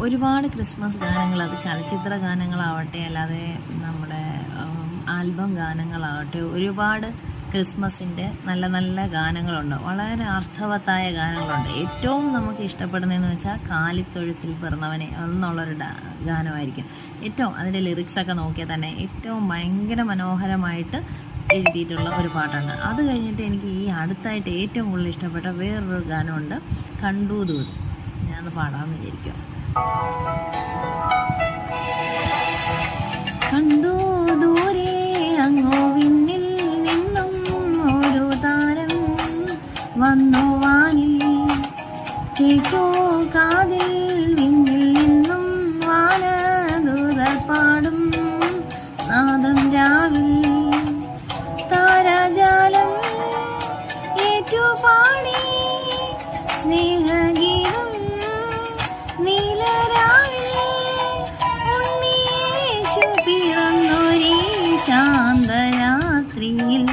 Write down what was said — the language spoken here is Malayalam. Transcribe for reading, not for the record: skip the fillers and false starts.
ഒരുപാട് ക്രിസ്മസ് ഗാനങ്ങൾ, അത് ചലച്ചിത്ര ഗാനങ്ങളാവട്ടെ അല്ലാതെ നമ്മുടെ ആൽബം ഗാനങ്ങളാവട്ടെ, ഒരുപാട് ക്രിസ്മസിൻ്റെ നല്ല നല്ല ഗാനങ്ങളുണ്ട്, വളരെ അർത്ഥവത്തായ ഗാനങ്ങളുണ്ട്. ഏറ്റവും നമുക്ക് ഇഷ്ടപ്പെടുന്നതെന്ന് വെച്ചാൽ കാലിത്തൊഴുത്തിൽ പിറന്നവനെ എന്നുള്ളൊരു ഗാനമായിരിക്കും ഏറ്റവും. അതിൻ്റെ ലിറിക്സൊക്കെ നോക്കിയാൽ തന്നെ ഏറ്റവും ഭയങ്കര മനോഹരമായിട്ട് എഴുതിയിട്ടുള്ള ഒരു പാട്ടാണ്. അത് കഴിഞ്ഞിട്ട് എനിക്ക് ഈ അടുത്തായിട്ട് ഏറ്റവും കൂടുതൽ ഇഷ്ടപ്പെട്ട വേറൊരു ഗാനമുണ്ട്, കണ്ടു ദൂരെ. ഞാനത് പാടാമെന്ന് വിചാരിക്കും. കണ്ടു ദൂരെ അങ്ങോ വിണ്ണിൽ നിന്നും ഒരു താരം വന്നു വാനിൽ, കേട്ടോ കാതിൽ വിണ്ണിൽ നിന്നും വാനദൂതർ പാടും നാദം രാവിൽ, താരാജാലം ഏറ്റുപാടി സ്നേഹഗീതം നീലരാവിൽ, ഉണ്ണിയേശു പിറന്നൊരീ ശാന്തരാത്രിയിൽ